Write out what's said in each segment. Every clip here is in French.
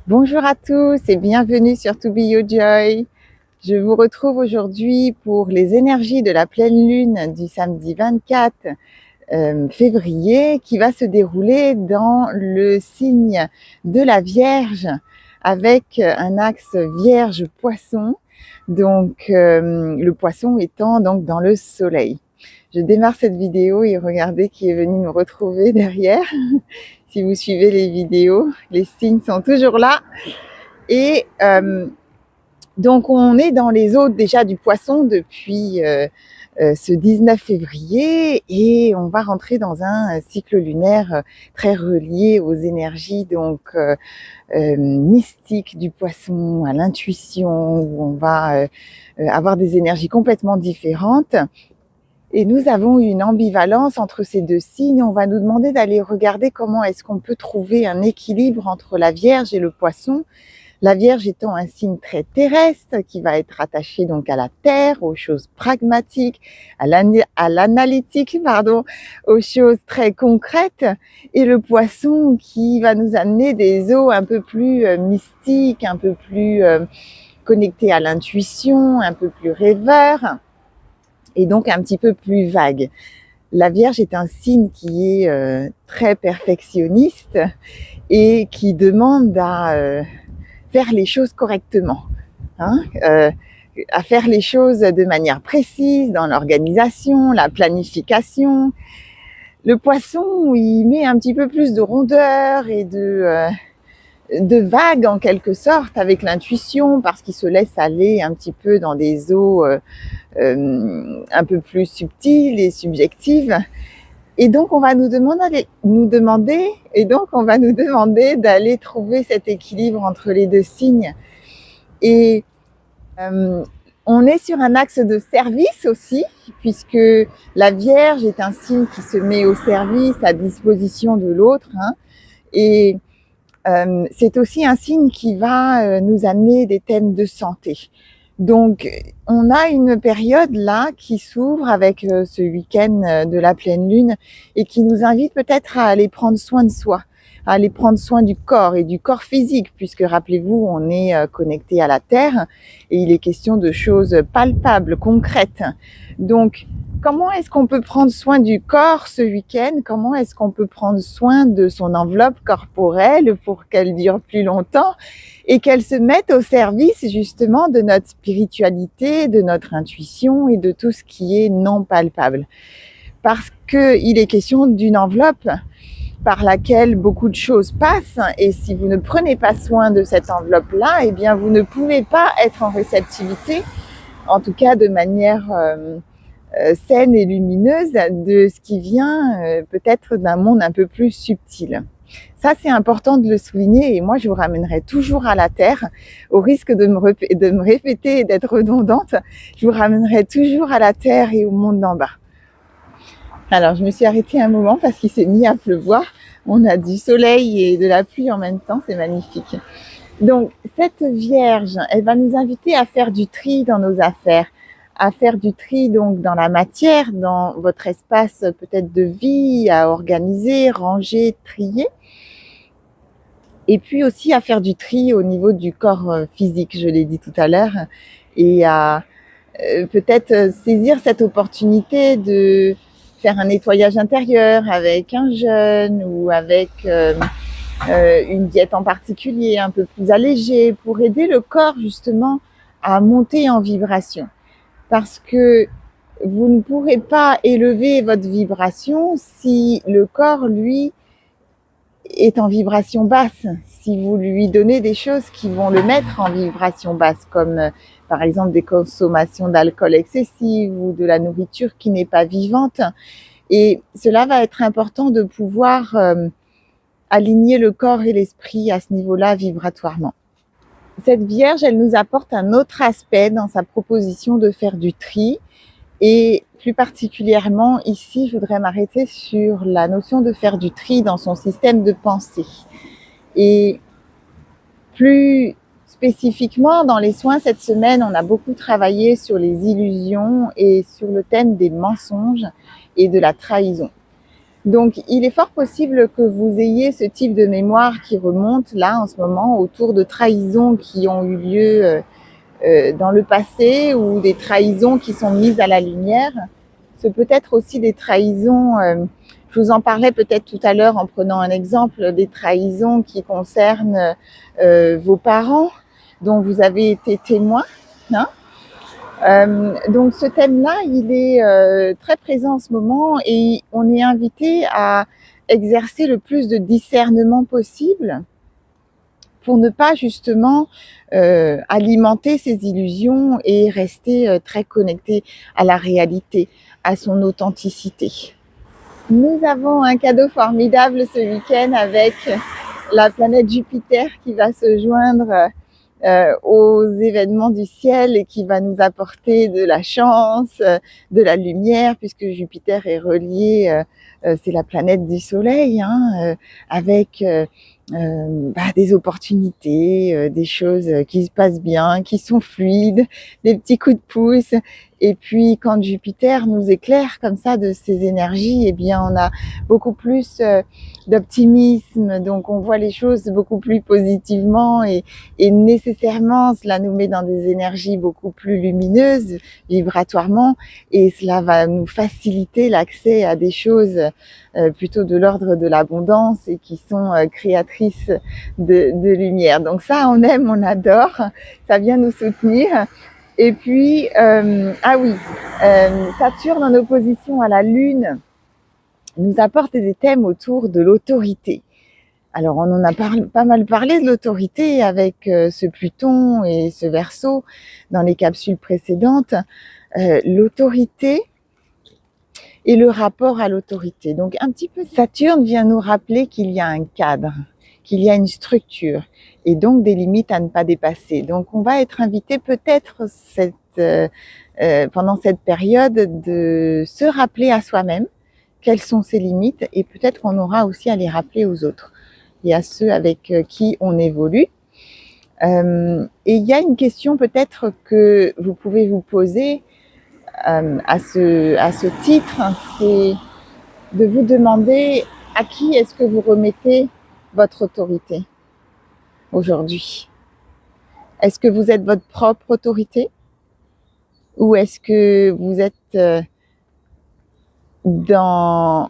Bonjour à tous et bienvenue sur To Be Your Joy. Je vous retrouve aujourd'hui pour les énergies de la pleine lune du samedi 24 février qui va se dérouler dans le signe de la Vierge avec un axe Vierge-Poisson, donc le Poisson étant donc dans le soleil. Je démarre cette vidéo et regardez qui est venu me retrouver derrière. Si vous suivez les vidéos, les signes sont toujours là. Et donc on est dans les eaux déjà du Poisson depuis ce 19 février et on va rentrer dans un cycle lunaire très relié aux énergies donc mystiques du Poisson, à l'intuition, où on va avoir des énergies complètement différentes. Et nous avons une ambivalence entre ces deux signes. On va nous demander d'aller regarder comment est-ce qu'on peut trouver un équilibre entre la Vierge et le Poisson. La Vierge étant un signe très terrestre qui va être attaché donc à la terre, aux choses pragmatiques, à l'analytique, aux choses très concrètes, et le Poisson qui va nous amener des eaux un peu plus mystiques, un peu plus connectées à l'intuition, un peu plus rêveurs, et donc un petit peu plus vague. La Vierge est un signe qui est très perfectionniste et qui demande à faire les choses correctement, à faire les choses de manière précise dans l'organisation, la planification. Le Poisson, il met un petit peu plus de rondeur et de vague en quelque sorte avec l'intuition parce qu'il se laisse aller un petit peu dans des eaux un peu plus subtiles et subjectives. Et donc on va nous demander d'aller trouver cet équilibre entre les deux signes. Et on est sur un axe de service aussi, puisque la Vierge est un signe qui se met au service, à disposition de l'autre, et c'est aussi un signe qui va nous amener des thèmes de santé. Donc, on a une période là qui s'ouvre avec ce week-end de la pleine lune et qui nous invite peut-être à aller prendre soin de soi, à aller prendre soin du corps et du corps physique, puisque rappelez-vous, on est connecté à la Terre et il est question de choses palpables, concrètes. Donc, comment est-ce qu'on peut prendre soin du corps ce week-end? Comment est-ce qu'on peut prendre soin de son enveloppe corporelle pour qu'elle dure plus longtemps et qu'elle se mette au service justement de notre spiritualité, de notre intuition et de tout ce qui est non palpable? Parce qu'il est question d'une enveloppe par laquelle beaucoup de choses passent, et si vous ne prenez pas soin de cette enveloppe-là, eh bien vous ne pouvez pas être en réceptivité, en tout cas de manière saine et lumineuse, de ce qui vient peut-être d'un monde un peu plus subtil. Ça, c'est important de le souligner, et moi, je vous ramènerai toujours à la Terre, au risque de me répéter et d'être redondante, je vous ramènerai toujours à la Terre et au monde d'en bas. Alors, je me suis arrêtée un moment parce qu'il s'est mis à pleuvoir. On a du soleil et de la pluie en même temps, c'est magnifique. Donc, cette Vierge, elle va nous inviter à faire du tri dans nos affaires, à faire du tri donc dans la matière, dans votre espace peut-être de vie, à organiser, ranger, trier. Et puis aussi à faire du tri au niveau du corps physique, je l'ai dit tout à l'heure, et à peut-être saisir cette opportunité de faire un nettoyage intérieur avec un jeûne ou avec une diète en particulier un peu plus allégée pour aider le corps justement à monter en vibration. Parce que vous ne pourrez pas élever votre vibration si le corps, lui, est en vibration basse. Si vous lui donnez des choses qui vont le mettre en vibration basse, comme par exemple des consommations d'alcool excessives ou de la nourriture qui n'est pas vivante. Et cela va être important de pouvoir aligner le corps et l'esprit à ce niveau-là vibratoirement. Cette Vierge, elle nous apporte un autre aspect dans sa proposition de faire du tri. Et plus particulièrement ici, je voudrais m'arrêter sur la notion de faire du tri dans son système de pensée. Et plus spécifiquement, dans les soins cette semaine, on a beaucoup travaillé sur les illusions et sur le thème des mensonges et de la trahison. Donc, il est fort possible que vous ayez ce type de mémoire qui remonte là en ce moment autour de trahisons qui ont eu lieu dans le passé ou des trahisons qui sont mises à la lumière. C'est peut-être aussi des trahisons, je vous en parlais peut-être tout à l'heure en prenant un exemple, des trahisons qui concernent vos parents dont vous avez été témoin. Hein. Donc ce thème-là, il est très présent en ce moment et on est invité à exercer le plus de discernement possible pour ne pas justement alimenter ces illusions et rester très connecté à la réalité, à son authenticité. Nous avons un cadeau formidable ce week-end avec la planète Jupiter qui va se joindre aux événements du ciel et qui va nous apporter de la chance, de la lumière, puisque Jupiter est relié, c'est la planète du soleil, hein, avec des opportunités, des choses qui se passent bien, qui sont fluides, des petits coups de pouce. Et puis quand Jupiter nous éclaire comme ça de ces énergies, eh bien on a beaucoup plus d'optimisme, donc on voit les choses beaucoup plus positivement et nécessairement cela nous met dans des énergies beaucoup plus lumineuses vibratoirement et cela va nous faciliter l'accès à des choses plutôt de l'ordre de l'abondance et qui sont créatrices de lumière. Donc ça, on aime, on adore, ça vient nous soutenir. Et puis, Saturne en opposition à la Lune nous apporte des thèmes autour de l'autorité. Alors, on en a pas mal parlé de l'autorité avec ce Pluton et ce Verseau dans les capsules précédentes. L'autorité et le rapport à l'autorité. Donc un petit peu, Saturne vient nous rappeler qu'il y a un cadre, qu'il y a une structure et donc des limites à ne pas dépasser. Donc on va être invité peut-être pendant cette période de se rappeler à soi-même quelles sont ses limites et peut-être qu'on aura aussi à les rappeler aux autres et à ceux avec qui on évolue. Et il y a une question peut-être que vous pouvez vous poser à ce titre, c'est de vous demander à qui est-ce que vous remettez votre autorité aujourd'hui. Est-ce que vous êtes votre propre autorité ou est-ce que vous êtes dans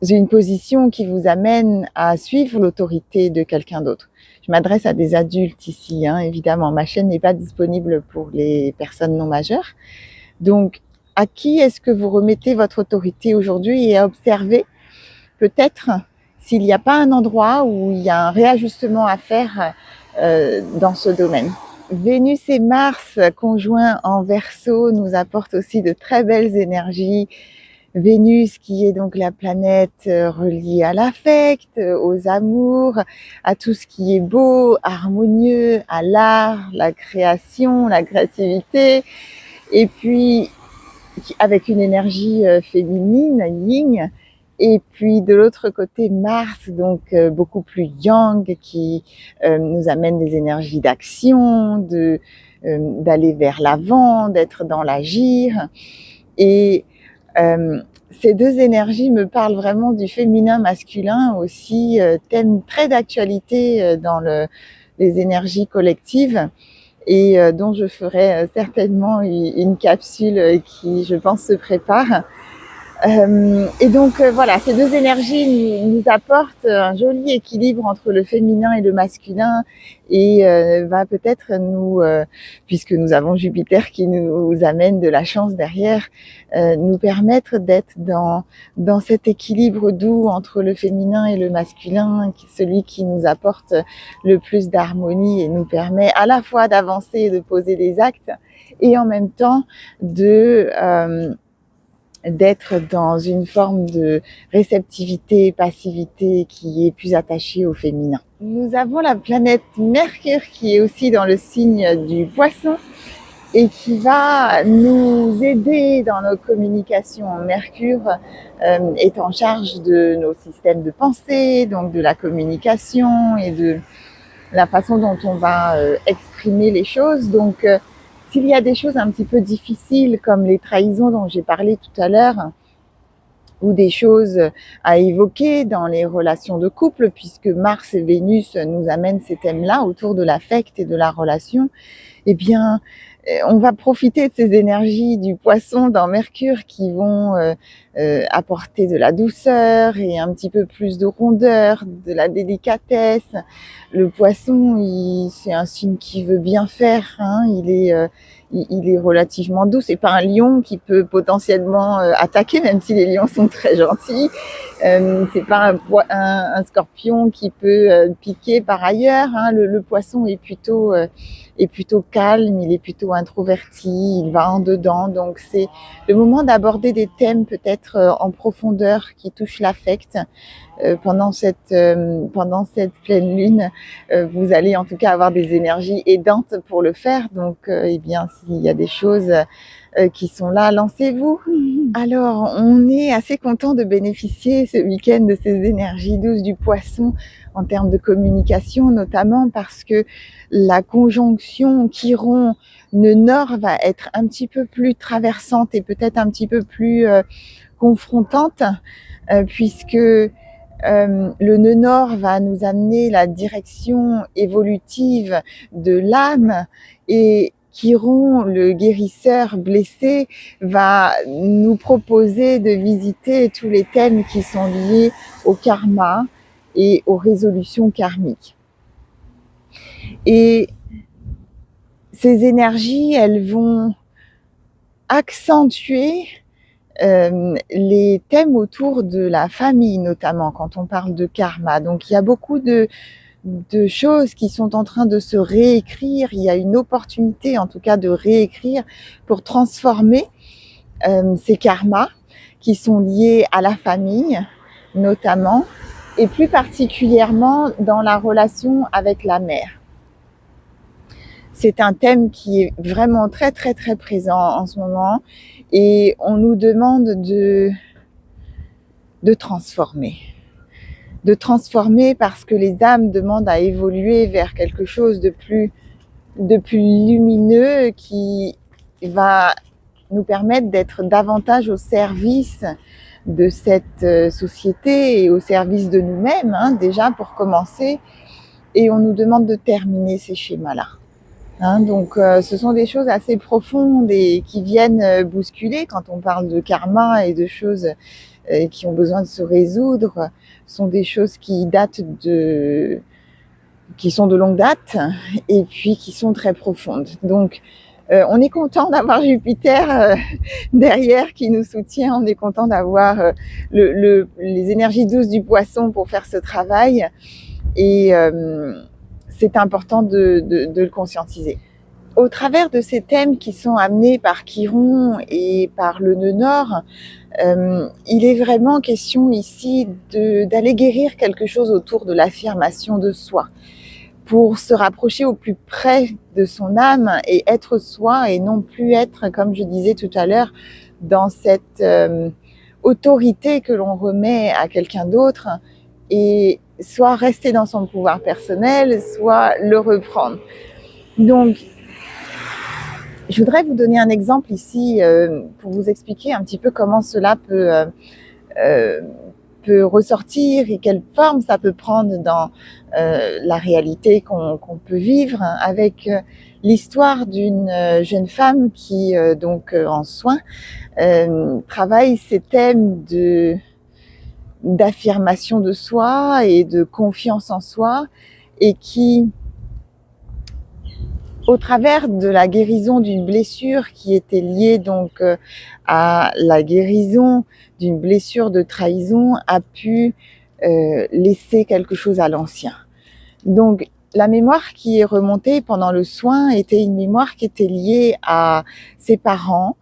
une position qui vous amène à suivre l'autorité de quelqu'un d'autre? Je m'adresse à des adultes ici, hein, évidemment. Ma chaîne n'est pas disponible pour les personnes non majeures. Donc, à qui est-ce que vous remettez votre autorité aujourd'hui et à observer peut-être s'il n'y a pas un endroit où il y a un réajustement à faire dans ce domaine. Vénus et Mars conjoints en Verseau nous apportent aussi de très belles énergies. Vénus qui est donc la planète reliée à l'affect, aux amours, à tout ce qui est beau, harmonieux, à l'art, la création, la créativité. Et puis, avec une énergie féminine, yin. Et puis, de l'autre côté, Mars, donc beaucoup plus yang, qui nous amène des énergies d'action, d'aller vers l'avant, d'être dans l'agir. Et ces deux énergies me parlent vraiment du féminin-masculin aussi, thème très d'actualité dans les énergies collectives. Et dont je ferai certainement une capsule qui, je pense, se prépare. Et donc voilà, ces deux énergies nous apportent un joli équilibre entre le féminin et le masculin et va peut-être puisque nous avons Jupiter qui nous amène de la chance derrière, nous permettre d'être dans cet équilibre doux entre le féminin et le masculin, celui qui nous apporte le plus d'harmonie et nous permet à la fois d'avancer et de poser des actes et en même temps d'être dans une forme de réceptivité, passivité qui est plus attachée au féminin. Nous avons la planète Mercure qui est aussi dans le signe du Poisson et qui va nous aider dans nos communications. Mercure est en charge de nos systèmes de pensée, donc de la communication et de la façon dont on va exprimer les choses. Donc, s'il y a des choses un petit peu difficiles comme les trahisons dont j'ai parlé tout à l'heure, ou des choses à évoquer dans les relations de couple, puisque Mars et Vénus nous amènent ces thèmes-là autour de l'affect et de la relation, eh bien, on va profiter de ces énergies du poisson dans Mercure qui vont apporter de la douceur et un petit peu plus de rondeur, de la délicatesse. Le poisson, c'est un signe qui veut bien faire, hein, il est relativement doux. C'est pas un lion qui peut potentiellement attaquer, même si les lions sont très gentils. C'est pas un scorpion qui peut piquer par ailleurs, hein. Le poisson est plutôt calme, il est plutôt introverti, il va en dedans. Donc c'est le moment d'aborder des thèmes peut-être en profondeur qui touchent l'affect. Pendant cette pleine lune, vous allez en tout cas avoir des énergies aidantes pour le faire. Donc, eh bien, s'il y a des choses qui sont là, lancez-vous. Alors, on est assez content de bénéficier ce week-end de ces énergies douces du poisson en termes de communication, notamment parce que la conjonction Chiron-Nœud-Nord va être un petit peu plus traversante et peut-être un petit peu plus confrontante, puisque le nœud nord va nous amener la direction évolutive de l'âme, et Chiron, le guérisseur blessé, va nous proposer de visiter tous les thèmes qui sont liés au karma et aux résolutions karmiques. Et ces énergies, elles vont accentuer les thèmes autour de la famille, notamment quand on parle de karma. Donc il y a beaucoup de choses qui sont en train de se réécrire. Il y a une opportunité en tout cas de réécrire pour transformer ces karmas qui sont liés à la famille notamment, et plus particulièrement dans la relation avec la mère. C'est un thème qui est vraiment très très très présent en ce moment, et on nous demande de transformer. De transformer parce que les âmes demandent à évoluer vers quelque chose de plus lumineux qui va nous permettre d'être davantage au service de cette société et au service de nous-mêmes, hein, déjà pour commencer. Et on nous demande de terminer ces schémas-là. Hein, donc ce sont des choses assez profondes et qui viennent bousculer quand on parle de karma et de choses qui ont besoin de se résoudre. Ce sont des choses qui sont de longue date et puis qui sont très profondes. Donc on est content d'avoir Jupiter derrière qui nous soutient, on est content d'avoir les énergies douces du poisson pour faire ce travail, et c'est important de le conscientiser. Au travers de ces thèmes qui sont amenés par Chiron et par le nœud nord, il est vraiment question ici d'aller guérir quelque chose autour de l'affirmation de soi, pour se rapprocher au plus près de son âme et être soi, et non plus être, comme je disais tout à l'heure, dans cette autorité que l'on remet à quelqu'un d'autre, et soit rester dans son pouvoir personnel, soit le reprendre. Donc, je voudrais vous donner un exemple ici pour vous expliquer un petit peu comment cela peut ressortir et quelle forme ça peut prendre dans la réalité qu'on peut vivre, avec l'histoire d'une jeune femme qui, en soins, travaille ces thèmes d'affirmation de soi et de confiance en soi, et qui, au travers de la guérison d'une blessure qui était liée donc à la guérison d'une blessure de trahison, a pu laisser quelque chose à l'ancien. Donc la mémoire qui est remontée pendant le soin était une mémoire qui était liée à ses parents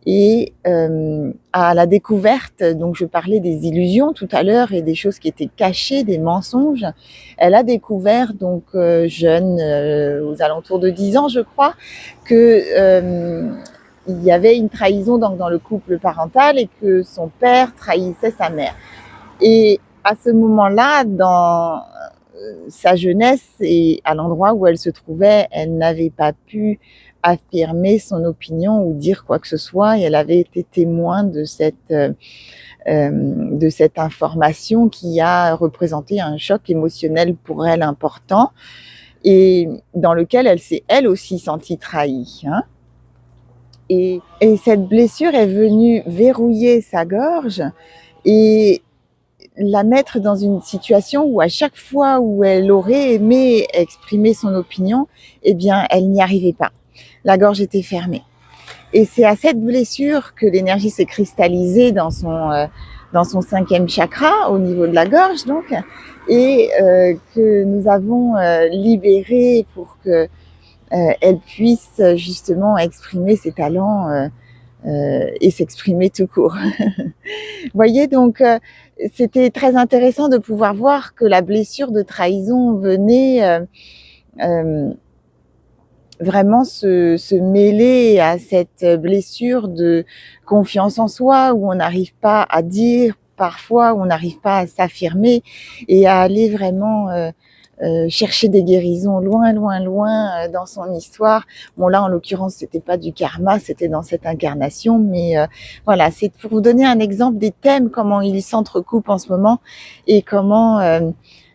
et à la découverte. Donc je parlais des illusions tout à l'heure et des choses qui étaient cachées, des mensonges. Elle a découvert donc jeune, aux alentours de 10 ans je crois, que il y avait une trahison dans le couple parental et que son père trahissait sa mère. Et à ce moment-là, dans sa jeunesse et à l'endroit où elle se trouvait, elle n'avait pas pu affirmer son opinion ou dire quoi que ce soit, et elle avait été témoin de cette de cette information qui a représenté un choc émotionnel pour elle important et dans lequel elle s'est elle aussi sentie trahie, hein. Et cette blessure est venue verrouiller sa gorge et la mettre dans une situation où à chaque fois où elle aurait aimé exprimer son opinion, eh bien, elle n'y arrivait pas. La gorge était fermée. Et c'est à cette blessure que l'énergie s'est cristallisée dans son 5e chakra, au niveau de la gorge, donc, et que nous avons libéré pour que elle puisse justement exprimer ses talents et s'exprimer tout court. Vous voyez, donc c'était très intéressant de pouvoir voir que la blessure de trahison venait vraiment se mêler à cette blessure de confiance en soi, où on n'arrive pas à dire parfois, où on n'arrive pas à s'affirmer et à aller vraiment chercher des guérisons loin, loin, loin dans son histoire. Bon là, en l'occurrence, c'était pas du karma, c'était dans cette incarnation, mais voilà, c'est pour vous donner un exemple des thèmes, comment ils s'entrecoupent en ce moment et comment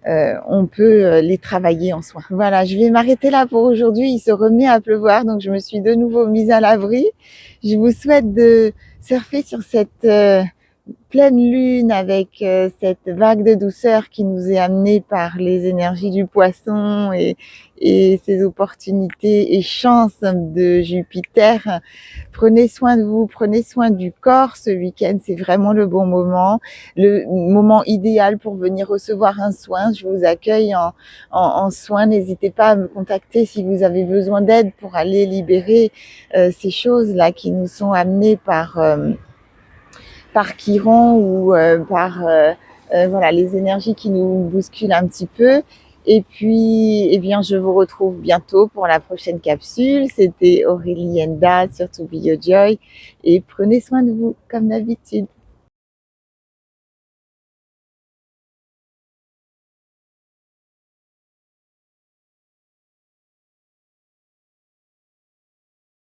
on peut les travailler en soi. Voilà, je vais m'arrêter là pour aujourd'hui. Il se remet à pleuvoir, donc je me suis de nouveau mise à l'abri. Je vous souhaite de surfer sur cette pleine lune avec cette vague de douceur qui nous est amenée par les énergies du poisson et ces opportunités et chances de Jupiter. Prenez soin de vous, prenez soin du corps. Ce week-end, c'est vraiment le bon moment, le moment idéal pour venir recevoir un soin. Je vous accueille en soin. N'hésitez pas à me contacter si vous avez besoin d'aide pour aller libérer ces choses-là qui nous sont amenées par Chiron ou par voilà, les énergies qui nous bousculent un petit peu. Et puis, eh bien, je vous retrouve bientôt pour la prochaine capsule. C'était Aurélie Enda sur To Be Your Joy. Et prenez soin de vous, comme d'habitude.